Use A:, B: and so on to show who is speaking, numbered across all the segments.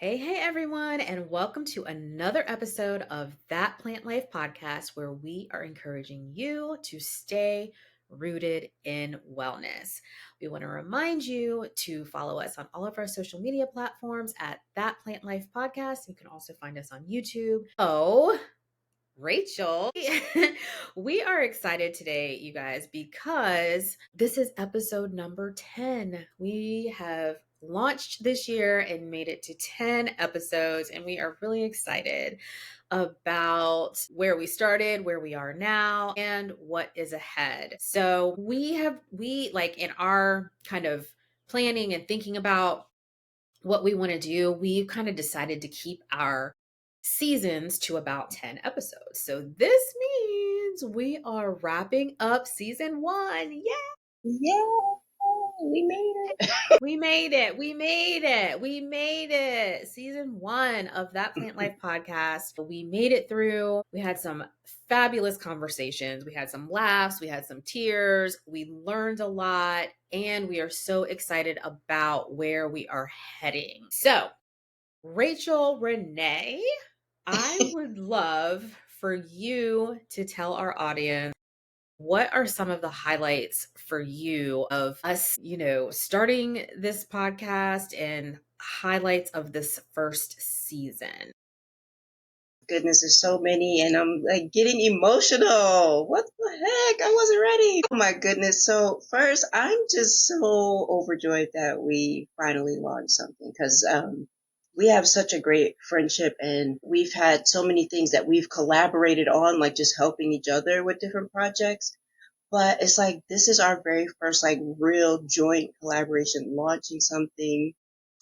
A: Hey, everyone, and welcome to another episode of That Plant Life podcast, where we are encouraging you to stay rooted in wellness. We want to remind you to follow us on all of our social media platforms at That Plant Life podcast. You can also find us on YouTube. Oh, Rachel, we are excited today, you guys, because this is episode number 10. We have launched this year and made it to 10 episodes, and we are really excited about where we started, where we are now, and what is ahead. So, we like in our kind of planning and thinking about what we want to do, we've kind of decided to keep our seasons to about 10 episodes. So this means we are wrapping up season 1. Yay!
B: Yeah, we made it.
A: We made it. We made it. We made it. Season 1 of That Plant Life podcast. We made it through. We had some fabulous conversations. We had some laughs. We had some tears. We learned a lot. And we are so excited about where we are heading. So, Rachel Renee, I would love for you to tell our audience what are some of the highlights for you of us, starting this podcast and highlights of this first season?
B: Goodness, there's so many, and I'm like getting emotional. What the heck? I wasn't ready. Oh my goodness. So first, I'm just so overjoyed that we finally launched something because we have such a great friendship, and we've had so many things that we've collaborated on, like just helping each other with different projects. But it's like this is our very first like real joint collaboration, launching something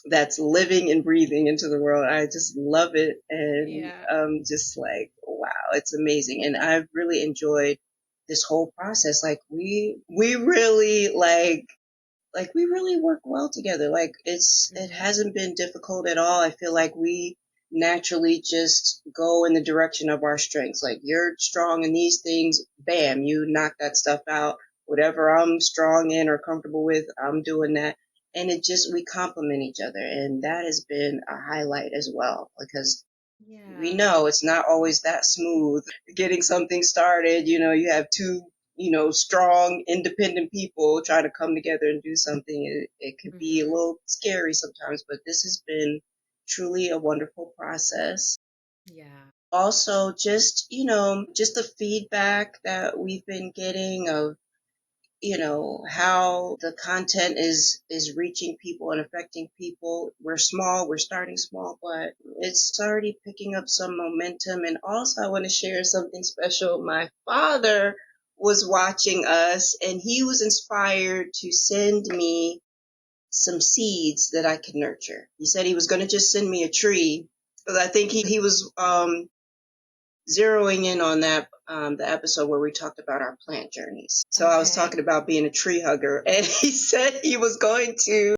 B: that's living and breathing into the world. I just love it. And
A: Yeah.
B: just like, wow, it's amazing. And I've really enjoyed this whole process. Like we really we really work well together. Like it
A: Mhm.
B: hasn't been difficult at all. I feel like we naturally just go in the direction of our strengths. Like you're strong in these things, bam, you knock that stuff out. Whatever I'm strong in or comfortable with, I'm doing that. And we complement each other. And that has been a highlight as well because we
A: Yeah.
B: know it's not always that smooth getting something started. You have two, strong, independent people trying to come together and do something. It could be a
A: Mhm.
B: little scary sometimes, but this has been truly a wonderful process.
A: Yeah.
B: Also, just the feedback that we've been getting of how the content is reaching people and affecting people. We're small, we're starting small, but it's already picking up some momentum. And also I want to share something special. My father was watching us and he was inspired to send me some seeds that I could nurture. He said he was going to just send me a tree because I think he was zeroing in on that the episode where we talked about our plant journeys. So I was
A: Okay.
B: talking about being a tree hugger, and he said he was going to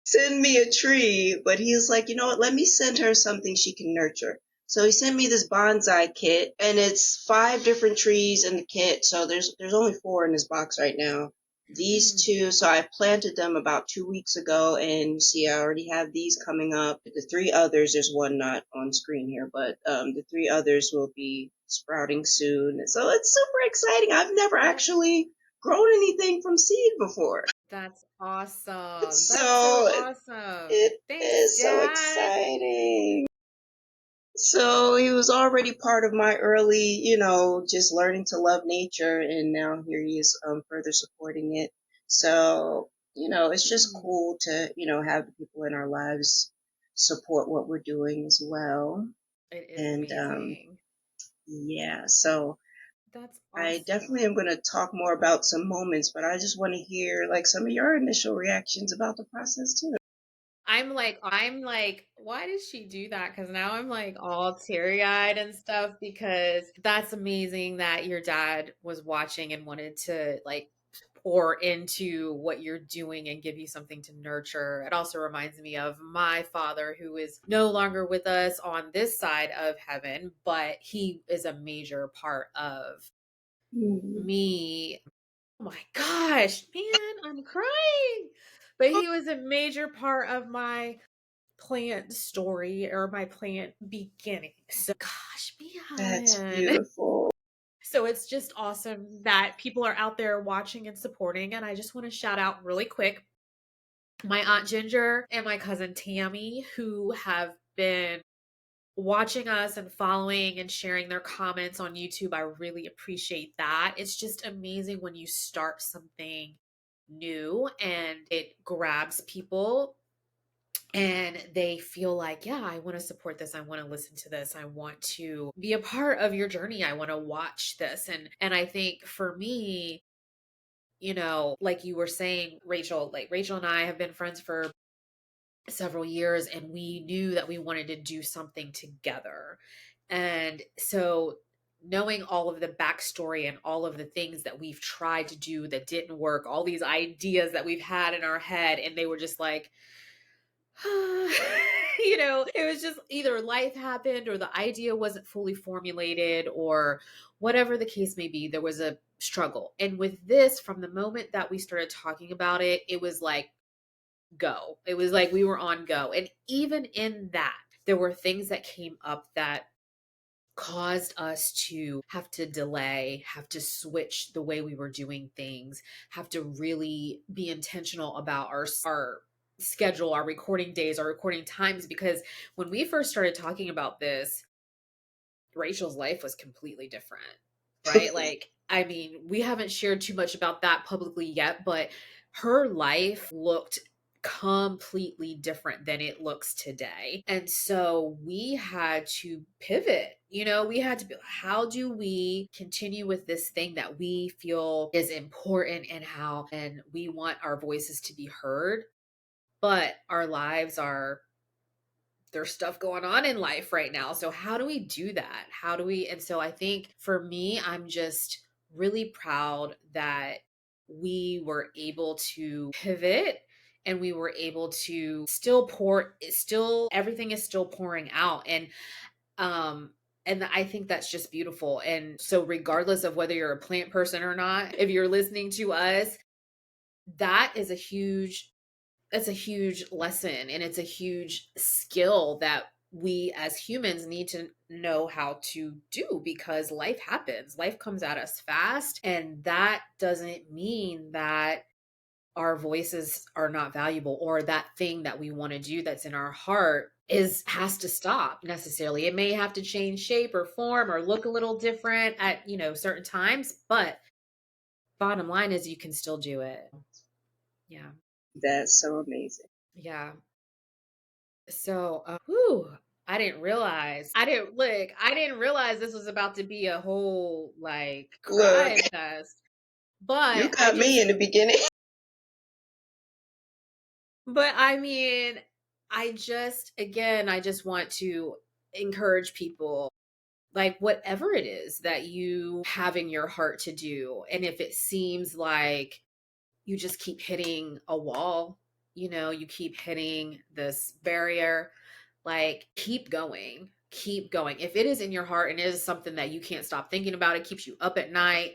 B: send me a tree, but he was like, you know what? Let me send her something she can nurture. So he sent me this bonsai kit, and it's 5 different trees in the kit. So there's only 4 in this box right now. These
A: Mm.
B: 2, so I planted them about 2 weeks ago, and you see, I already have these coming up. The 3 others, there's one not on screen here, but the 3 others will be sprouting soon. So it's super exciting. I've never
A: That's
B: actually grown anything from seed before.
A: that's awesome. That's so
B: So
A: awesome.
B: it
A: Thanks,
B: is so
A: Dad.
B: exciting. So he was already part of my early, just learning to love nature, and now here he is further supporting it. So, it's just
A: Mm.
B: cool to, have the people in our lives support what we're doing as well.
A: It is
B: And
A: amazing.
B: yeah, so
A: That's
B: I
A: awesome.
B: definitely am going to talk more about some moments, but I just want to hear like some of your initial reactions about the process too.
A: I'm like, why did she do that? Because now I'm like all teary-eyed and stuff because that's amazing that your dad was watching and wanted to like pour into what you're doing and give you something to nurture. It also reminds me of my father, who is no longer with us on this side of heaven, but he is a major part of
B: Mhm.
A: me. Oh my gosh, man, I'm crying. But he was a major part of my plant story or my plant beginning. So, gosh,
B: That's
A: man.
B: beautiful.
A: So it's just awesome that people are out there watching and supporting. And I just want to shout out really quick my Aunt Ginger and my cousin Tammy, who have been watching us and following and sharing their comments on YouTube. I really appreciate that. It's just amazing when you start something new and it grabs people and they feel like, yeah, I want to support this. I want to listen to this. I want to be a part of your journey. I want to watch this. And I think for me, like you were saying, Rachel, like Rachel and I have been friends for several years and we knew that we wanted to do something together. And so knowing all of the backstory and all of the things that we've tried to do that didn't work, all these ideas that we've had in our head, and they were just like, it was just either life happened or the idea wasn't fully formulated or whatever the case may be, there was a struggle. And with this, from the moment that we started talking about it, it was like, go. It was like we were on go. And even in that, there were things that came up that caused us to have to delay, have to switch the way we were doing things, have to really be intentional about our schedule, our recording days, our recording times, because when we first started talking about this, Rachel's life was completely different, right? Like, I mean, we haven't shared too much about that publicly yet, but her life looked completely different than it looks today. And so we had to pivot. We had to be, how do we continue with this thing that we feel is important and we want our voices to be heard, but our lives are there's stuff going on in life right now. So how do we do that? And so I think for me, I'm just really proud that we were able to pivot and we were able to still everything is still pouring out. Um and I think that's just beautiful. And so regardless of whether you're a plant person or not, if you're listening to us, that is a huge it's a huge lesson and it's a huge skill that we as humans need to know how to do because life happens. Life comes at us fast. And that doesn't mean that our voices are not valuable or that thing that we want to do that's in our heart is has to stop necessarily. It may have to change shape or form or look a little different at, certain times, but bottom line is you can still do it. Yeah.
B: That's so amazing.
A: Yeah. So, I didn't realize this was about to be a whole like
B: Look,
A: crying fest.
B: you
A: But
B: got me in the beginning.
A: I mean, I just want to encourage people, like whatever it is that you have in your heart to do. And if it seems like you just keep hitting a wall, you keep hitting this barrier, like keep going. Keep going. If it is in your heart and it is something that you can't stop thinking about, it keeps you up at night.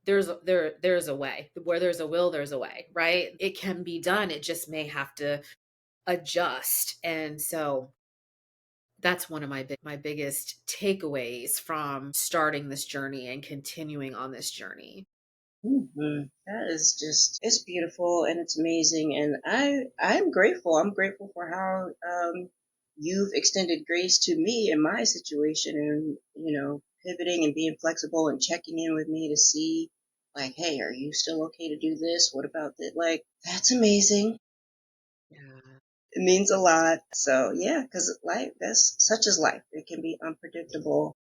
A: There's a way. Where there's a will, there's a way, right? It can be done. It just may have to adjust. And so that's one of my biggest takeaways from starting this journey and continuing on this journey.
B: That is just, it's beautiful and it's amazing. And I'm grateful. I'm grateful for how, you've extended grace to me in my situation and, pivoting and being flexible and checking in with me to see like, hey, are you still okay to do this? What about that? Like, that's amazing.
A: Yeah.
B: It means a lot. So yeah, because life, that's such as life. It can be unpredictable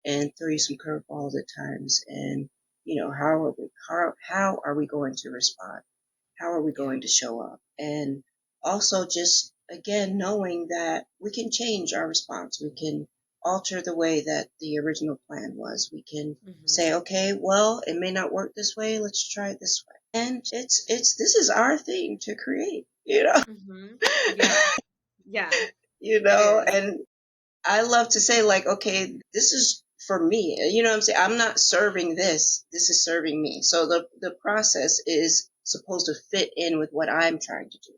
B: and throw you some curveballs at times. And how are we going to respond? How are we
A: Yeah.
B: going to show up? And also just again knowing that we can change our response. We can alter the way that the original plan was. We can
A: Hmm.
B: say, okay, well, it may not work this way. Let's try it this way. And it's this is our thing to create.
A: Hmm. Yeah. Yeah.
B: You
A: It
B: know,
A: is.
B: and I love to say like, okay, this is for me. You know what I'm saying? I'm not serving this. This is serving me. So the process is supposed to fit in with what I'm trying to do.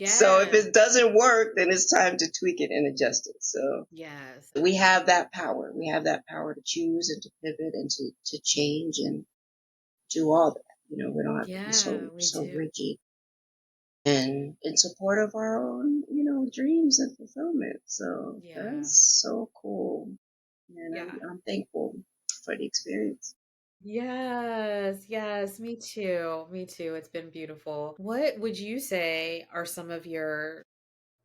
B: So if it
A: Yes.
B: doesn't work, then it's time to tweak it and adjust it. So
A: Yes.
B: we have that power. We have that power to choose and to pivot and to change and do all that. We don't have to be
A: Yeah,
B: so
A: we
B: so
A: do.
B: rigid and in support of our own, dreams and fulfillment. So
A: Yeah.
B: that's so cool. And I'm,
A: Yeah.
B: I'm thankful for the experience.
A: Yes, yes, me too. Me too. It's been beautiful. What would you say are some of your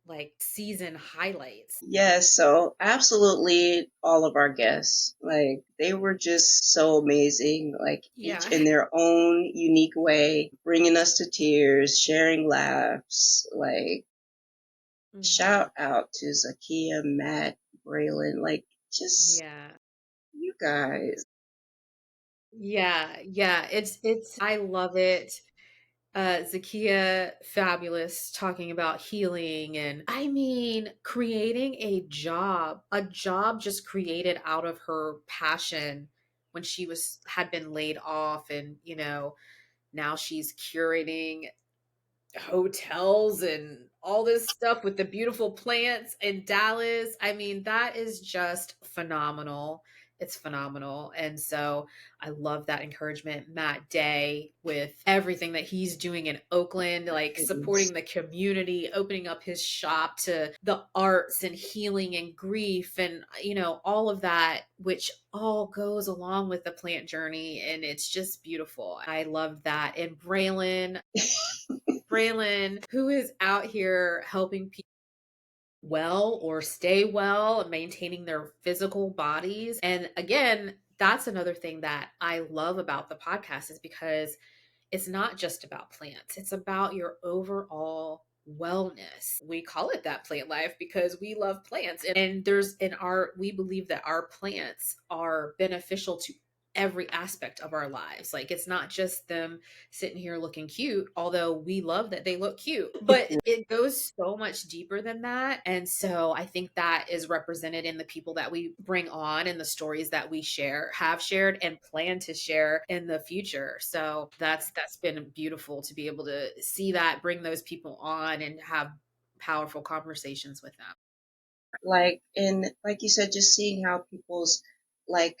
A: like season highlights?
B: Yes, so absolutely all of our guests. Like they were just so amazing, like each
A: Yeah.
B: in their own unique way, bringing us to tears, sharing laughs. Like
A: Hmm.
B: shout out to Zakia, Matt, Braylon, like just
A: Yeah.
B: you guys.
A: Yeah, yeah, it's I love it. Zakia, fabulous, talking about healing and I mean, creating a job just created out of her passion when she was had been laid off and, now she's curating hotels and all this stuff with the beautiful plants in Dallas. I mean, that is just phenomenal. It's phenomenal. And so I love that encouragement. Matt Day with everything that he's doing in Oakland, like
B: Goodness.
A: supporting the community, opening up his shop to the arts and healing and grief and, all of that, which all goes along with the plant journey. And it's just beautiful. I love that. And Braylon, who is out here helping people well or stay well and maintaining their physical bodies. And again, that's another thing that I love about the podcast is because it's not just about plants, it's about your overall wellness. We call it that plant life because we love plants. And we believe that our plants are beneficial to every aspect of our lives. Like it's not just them sitting here looking cute, although we love that they look cute, but it goes so much deeper than that. And so I think that is represented in the people that we bring on and the stories that we have shared and plan to share in the future. So that's been beautiful to be able to see that, bring those people on and have powerful conversations with them.
B: Like you said, just seeing how people's like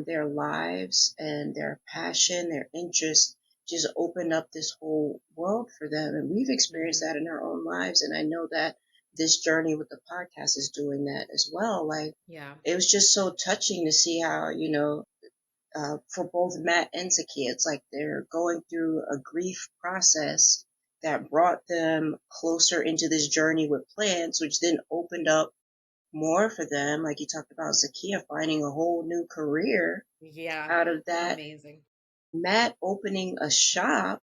B: their lives and their passion, their interest just opened up this whole world for them. And we've experienced
A: Hmm.
B: that in our own lives. And I know that this journey with the podcast is doing that as well. Like
A: Yeah.
B: it was just so touching to see how, for both Matt and Zakiya, it's like they're going through a grief process that brought them closer into this journey with plants, which then opened up more for them. Like you talked about Zakiya finding a whole new career
A: Yeah.
B: out of that.
A: Amazing.
B: Matt opening a shop,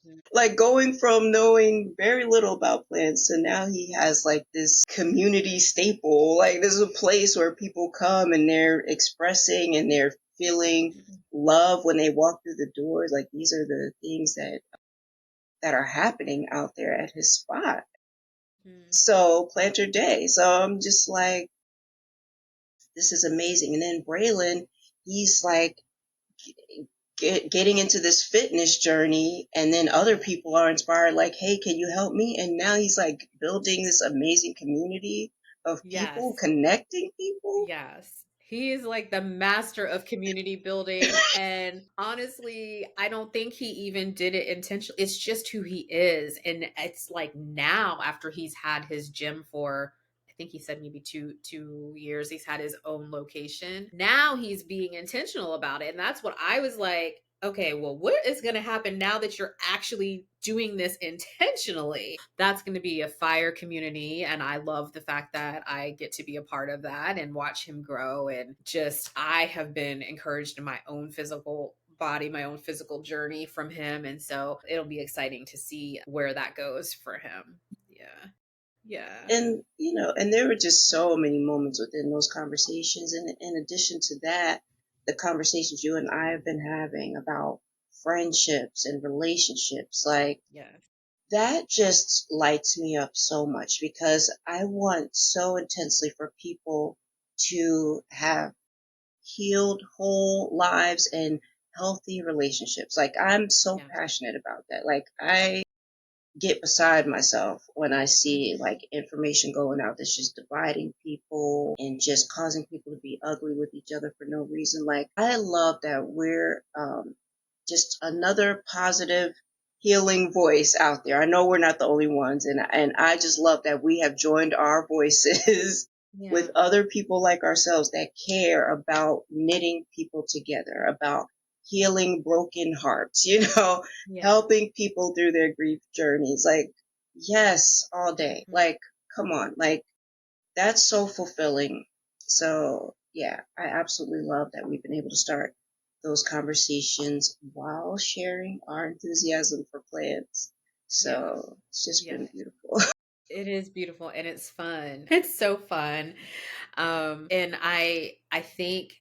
A: Mhm.
B: like going from knowing very little about plants to now he has like this community staple. Like this is a place where people come and they're expressing and they're feeling love when they walk through the doors. Like these are the things that are happening out there at his spot.
A: Mhm.
B: So Planter Day. So I'm just like, this is amazing. And then Braylon, he's like getting into this fitness journey, and then other people are inspired, like, hey, can you help me? And now he's like building this amazing community of people,
A: Yes.
B: connecting people.
A: Yes. He is like the master of community building. And honestly, I don't think he even did it intentionally. It's just who he is. And it's like now, after he's had his gym for, I think he said maybe two years, he's had his own location. Now he's being intentional about it. And that's what I was like, okay, well, what is going to happen now that you're actually doing this intentionally? That's going to be a fire community. And I love the fact that I get to be a part of that and watch him grow. And just, I have been encouraged in my own physical body, my own physical journey from him. And so it'll be exciting to see where that goes for him. Yeah. Yeah.
B: And and there were just so many moments within those conversations, and in addition to that, the conversations you and I have been having about friendships and relationships, like
A: Yeah.
B: that just lights me up so much because I want so intensely for people to have healed whole lives and healthy relationships. Like I'm so
A: Yeah.
B: passionate about that. Like I get beside myself when I see
A: Mhm.
B: like information going out that's just dividing people and just causing people to be ugly with each other for no reason. Like, I love that we're just another positive healing voice out there. I know we're not the only ones, and I just love that we have joined our voices with
A: Yeah.
B: other people like ourselves that care about knitting people together, about healing broken hearts,
A: Yeah.
B: helping people through their grief journeys. Like, yes, all day.
A: Mhm.
B: Like, come on. Like, that's so fulfilling. So, yeah, I absolutely love that we've been able to start those conversations while sharing our enthusiasm for plants.
A: Yeah.
B: So, it's just
A: Yeah.
B: been beautiful.
A: It is beautiful and it's fun. It's so fun. And I think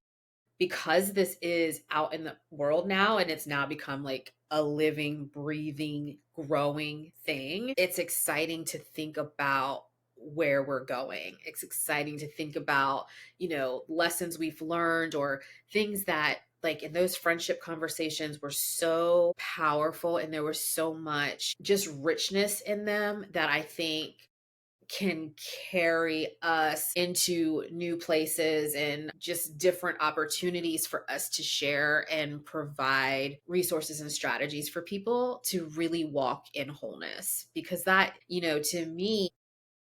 A: because this is out in the world now and it's now become like a living, breathing, growing thing, it's exciting to think about where we're going. It's exciting to think about, lessons we've learned or things that like in those friendship conversations were so powerful and there was so much just richness in them that I think can carry us into new places and just different opportunities for us to share and provide resources and strategies for people to really walk in wholeness. Because that, to me,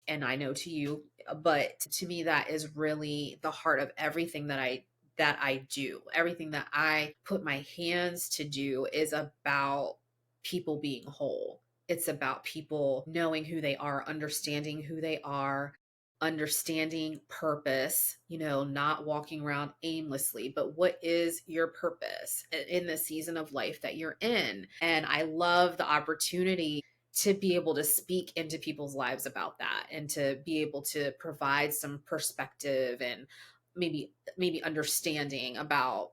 A: and I know to you, but to me that is really the heart of everything that I do. Everything that I put my hands to do is about people being whole. It's about people knowing who they are, understanding who they are, understanding purpose, not walking around aimlessly, but what is your purpose in the season of life that you're in? And I love the opportunity to be able to speak into people's lives about that and to be able to provide some perspective and maybe understanding about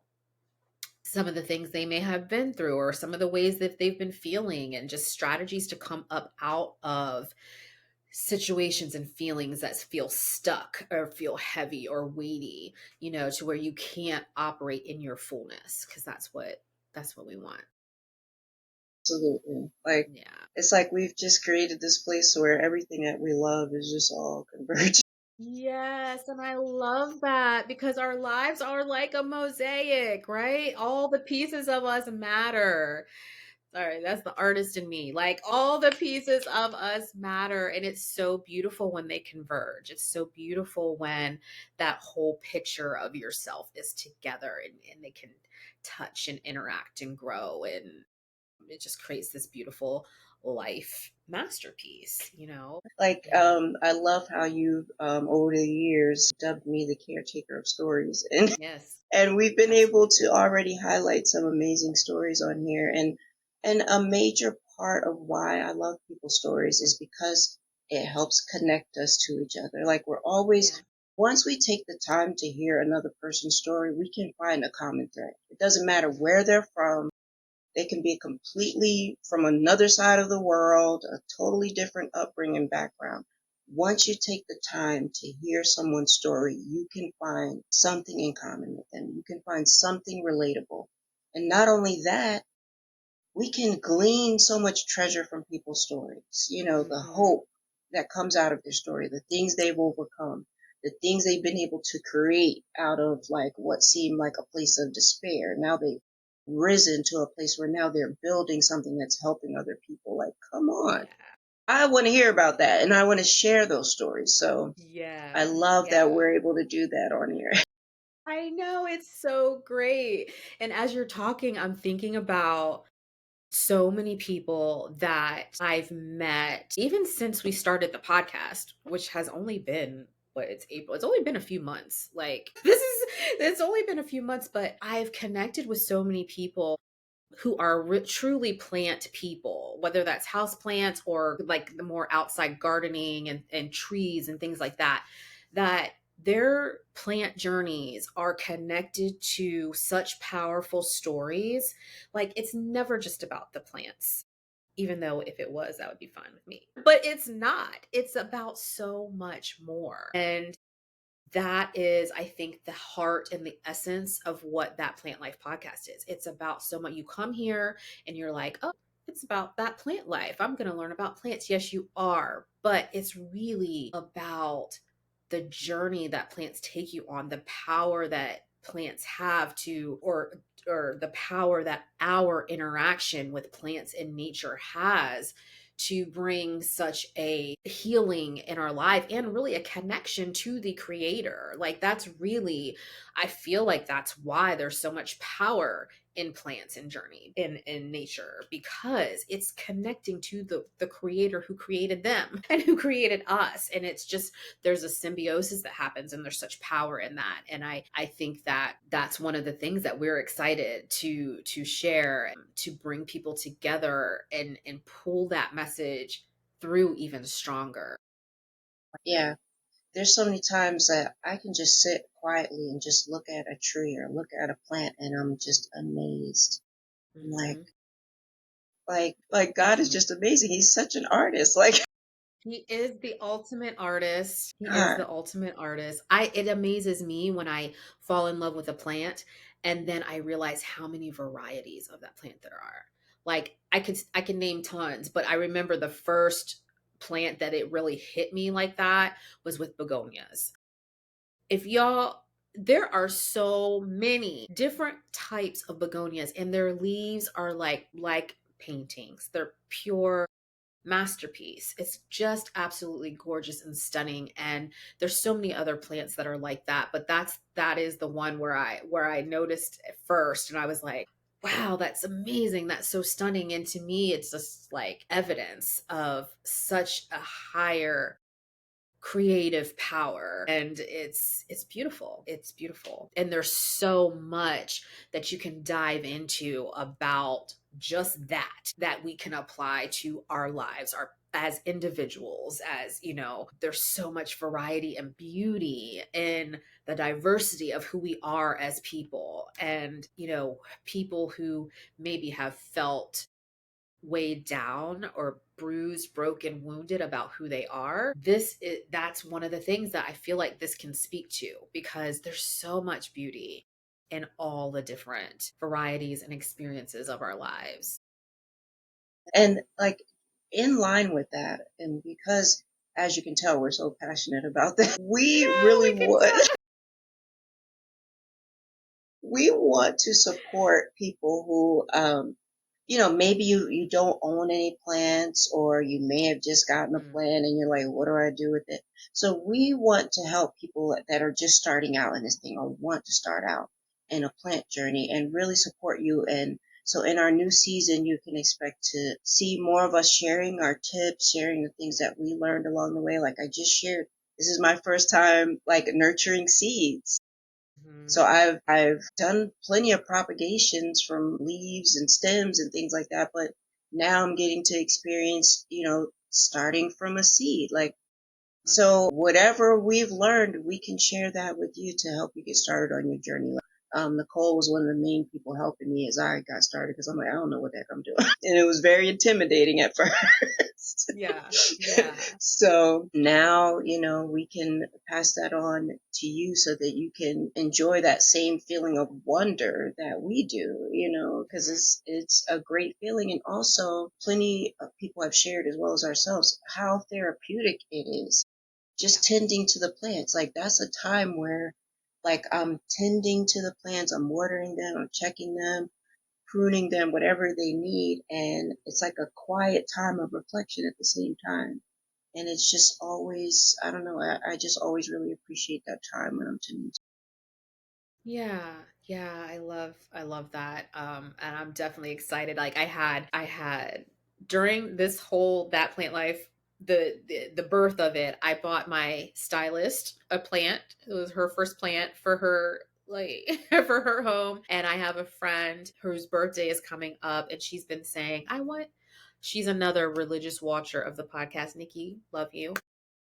A: some of the things they may have been through or some of the ways that they've been feeling and just strategies to come up out of situations and feelings that feel stuck or feel heavy or weighty, to where you can't operate in your fullness because that's what we want.
B: Absolutely. Like,
A: Yeah.
B: it's like we've just created this place where everything that we love is just all converging.
A: Yes, and I love that because our lives are like a mosaic, right? All the pieces of us matter. Sorry, that's the artist in me. Like all the pieces of us matter. And it's so beautiful when they converge. It's so beautiful when that whole picture of yourself is together and they can touch and interact and grow. And it just creates this beautiful life masterpiece.
B: Like,
A: Yeah.
B: I love how you, over the years, dubbed me the caretaker of stories. And
A: Yes,
B: and we've been able
A: absolutely.
B: to already highlight some amazing stories on here, and a major part of why I love people's stories is because it helps connect us to each other. Like, we're always,
A: Yeah.
B: once we take the time to hear another person's story, we can find a common thread. It doesn't matter
A: Mhm.
B: where they're from. They can be completely from another side of the world, a totally different upbringing background. Once you take the time to hear someone's story, you can find something in common with them. You can find something relatable. And not only that, we can glean so much treasure from people's stories. The
A: Mhm.
B: hope that comes out of their story, the things they've overcome, the things they've been able to create out of like what seemed like a place of despair. Now they've risen to a place where now they're building something that's helping other people. Like, come on.
A: Yeah.
B: I want to hear about that and I want to share those stories. So I
A: Yeah.
B: love that
A: Yeah.
B: we're able to do that on here.
A: I know it's so great. And as you're talking, I'm thinking about so many people that I've met even since we started the podcast, which has only been what it's April. It's only been a few months. Like it's only been a few months, but I've connected with so many people who are truly plant people, whether that's house plants or like the more outside gardening and trees and things like that, that their plant journeys are connected to such powerful stories. Like it's never just about the plants, even though if it was, that would be fine with me. But it's not. It's about so much more. And that is, I think, the heart and the essence of what that Plant Life podcast is. It's about so much. You come here and you're like, oh, it's about that plant life. I'm going to learn about plants. Yes, you are, but it's really about the journey that plants take you on, the power that plants have to, or the power that our interaction with plants in nature has to bring such a healing in our life and really a connection to the creator. Like that's really, I feel like that's why there's so much power in plants and journey in nature, because it's connecting to the creator who created them and who created us. And it's just, there's a symbiosis that happens, and there's such power in that. And I think that that's one of the things that we're excited to share, to bring people together and pull that message through even stronger.
B: Yeah. There's so many times that I can just sit quietly and just look at a tree or look at a plant and I'm just amazed. I'm
A: Mm-hmm.
B: like God is
A: Mm-hmm.
B: just amazing. He's such an artist. Like
A: He is the ultimate artist. He is
B: God.
A: the ultimate artist. I It amazes me when I fall in love with a plant and then I realize how many varieties of that plant there are. Like I can name tons, but I remember the first plant that it really hit me like that was with begonias. If y'all, there are so many different types of begonias and their leaves are like paintings. They're pure masterpiece. It's just absolutely gorgeous and stunning. And there's so many other plants that are like that, but that is the one where I noticed at first and I was like, wow, that's amazing. That's so stunning. And to me, it's just like evidence of such a higher creative power, and it's beautiful. It's beautiful, and there's so much that you can dive into about just that we can apply to our lives, our as individuals. As you know, there's so much variety and beauty in the diversity of who we are as people. And you know, people who maybe have felt weighed down or bruised, broken, wounded about who they are, that's one of the things that I feel like this can speak to, because there's so much beauty in all the different varieties and experiences of our lives.
B: And like in line with that, and because as you can tell, we're so passionate about that, we
A: Yeah,
B: really
A: we can
B: would
A: tell.
B: we want to support people who maybe you don't own any plants or you may have just gotten a
A: Mm,
B: plant and you're like, what do I do with it? So we want to help people that are just starting out in this thing or want to start out in a plant journey and really support you. And so in our new season, you can expect to see more of us sharing our tips, sharing the things that we learned along the way. Like I just shared, this is my first time like nurturing seeds.
A: mhm.
B: So I've done plenty of propagations from leaves and stems and things like that, but now I'm getting to experience, starting from a seed. Like so
A: Mhm.
B: whatever we've learned, we can share that with you to help you get started on your journey. Nicole was one of the main people helping me as I got started because I'm like, I don't know what the heck I'm doing. And it was very intimidating at first.
A: Yeah, yeah.
B: So now, we can pass that on to you so that you can enjoy that same feeling of wonder that we do, because
A: Mhm.
B: it's a great feeling. And also plenty of people have shared as well as ourselves how therapeutic it is
A: Yeah.
B: just tending to the plants. Like that's a time where like I'm tending to the plants, I'm watering them, I'm checking them, pruning them, whatever they need. And it's like a quiet time of reflection at the same time. And it's just always, I don't know, I just always really appreciate that time when I'm tending to.
A: Yeah, yeah, I love that. And I'm definitely excited. Like I had during this whole That Plant Life, the birth of it, I bought my stylist a plant. It was her first plant for her, like for her home. And I have a friend whose birthday is coming up and she's been saying, she's another religious watcher of the podcast. Nikki, love you.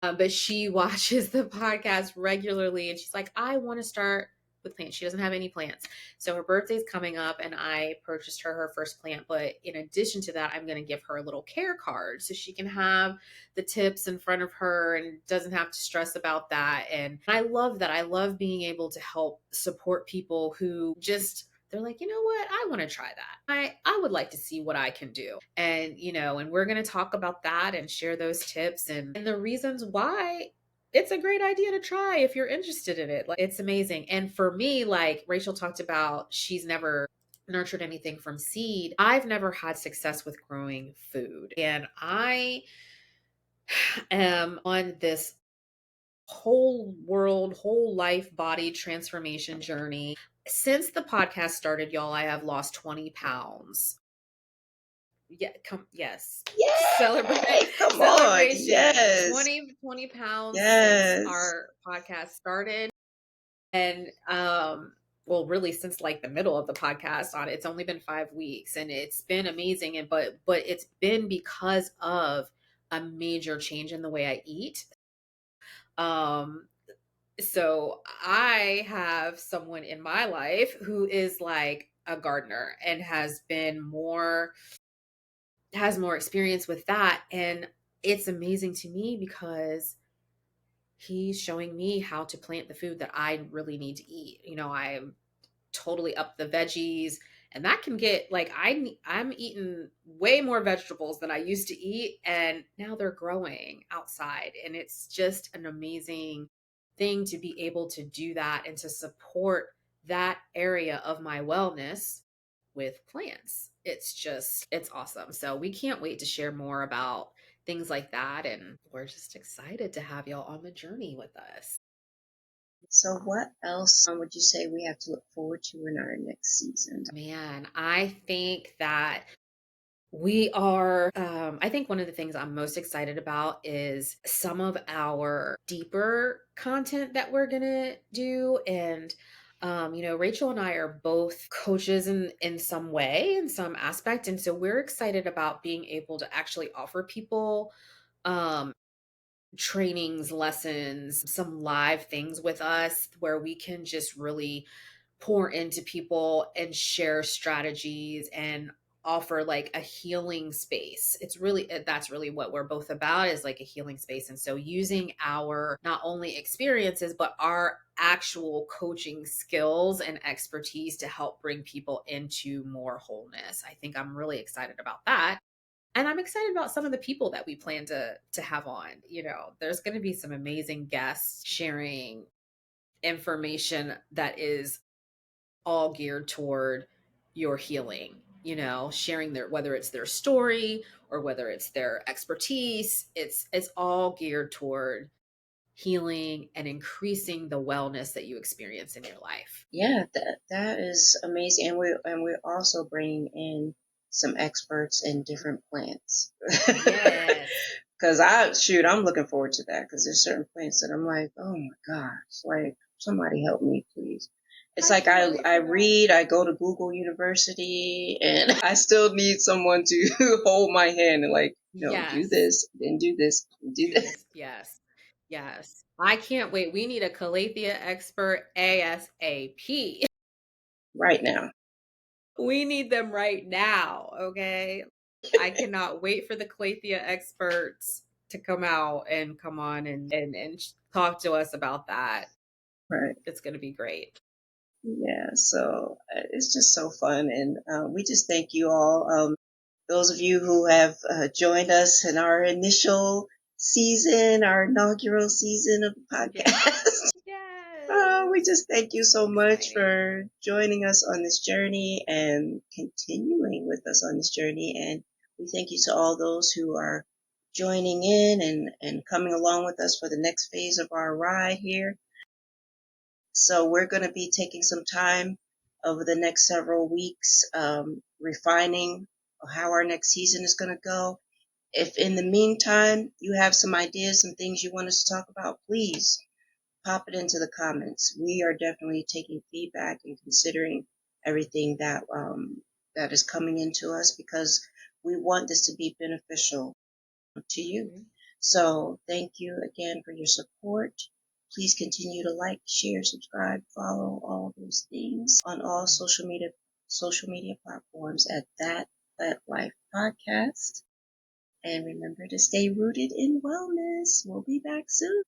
A: But she watches the podcast regularly and she's like, I want to start with plants. She doesn't have any plants. So her birthday's coming up and I purchased her first plant. But in addition to that, I'm going to give her a little care card so she can have the tips in front of her and doesn't have to stress about that. And I love that. I love being able to help support people who just they're like, you know what? I want to try that. I would like to see what I can do. And, and we're going to talk about that and share those tips and the reasons why it's a great idea to try if you're interested in it. Like, it's amazing. And for me, like Rachel talked about, she's never nurtured anything from seed. I've never had success with growing food. And I am on this whole world, whole life body transformation journey. Since the podcast started, y'all, I have lost 20 pounds. Yeah, yes. Celebrate
B: Yay! Come on.
A: celebration.
B: Yes.
A: 20 pounds since
B: Yes.
A: our podcast started. And well, really since like the middle of the podcast on it's only been 5 weeks and it's been amazing. And but it's been because of a major change in the way I eat. Um so I have someone in my life who is like a gardener and has more experience with that, and it's amazing to me because he's showing me how to plant the food that I really need to eat. I'm totally up the veggies, and that can get like I'm eating way more vegetables than I used to eat, and now they're growing outside, and it's just an amazing thing to be able to do that and to support that area of my wellness with plants. It's awesome. So we can't wait to share more about things like that, and we're just excited to have y'all on the journey with us.
B: So what else would you say we have to look forward to in our next season?
A: Man, I think that we are, I think one of the things I'm most excited about is some of our deeper content that we're going to do. And, Rachel and I are both coaches in some way, in some aspect. And so we're excited about being able to actually offer people um, trainings, lessons, some live things with us where we can just really pour into people and share strategies and offer like a healing space. That's really what we're both about, is like a healing space. And so using our not only experiences but our actual coaching skills and expertise to help bring people into more wholeness. I think I'm really excited about that. And I'm excited about some of the people that we plan to have on. There's going to be some amazing guests sharing information that is all geared toward your healing, sharing whether it's their story or whether it's their expertise. It's all geared toward healing and increasing the wellness that you experience in your life.
B: Yeah, that is amazing, and we're also bringing in some experts in different plants.
A: Yes.
B: Because I'm looking forward to that because there's certain plants that I'm like, oh my gosh, like somebody help me, please. It's like I read, I go to Google University, and I still need someone to hold my hand and like, no, do
A: Yes.
B: this, then do this, do
A: Do
B: this
A: this. Yes. Yes. I can't wait. We need a Calathea expert ASAP.
B: right now.
A: We need them right now. Okay. I cannot wait for the Calathea experts to come out and come on and talk to us about that.
B: Right.
A: It's going to be great.
B: Yeah, so it's just so fun, and we just thank you all. Those of you who have joined us in our initial season, our inaugural season of the podcast.
A: Yes.
B: We just thank you
A: It's
B: so
A: so
B: much
A: exciting.
B: for joining us on this journey and continuing with us on this journey. And we thank you to all those who are joining in and coming along with us for the next phase of our ride here. So we're going to be taking some time over the next several weeks, refining how our next season is going to go. If in the meantime you have some ideas, some things you want us to talk about, please pop it into the comments. We are definitely taking feedback and considering everything that is coming into us because we want this to be beneficial to you.
A: Mm-hmm.
B: So thank you again for your support. Please continue to like, share, subscribe, follow all those things on all social media platforms at That Life Podcast. And remember to stay rooted in wellness. We'll be back soon.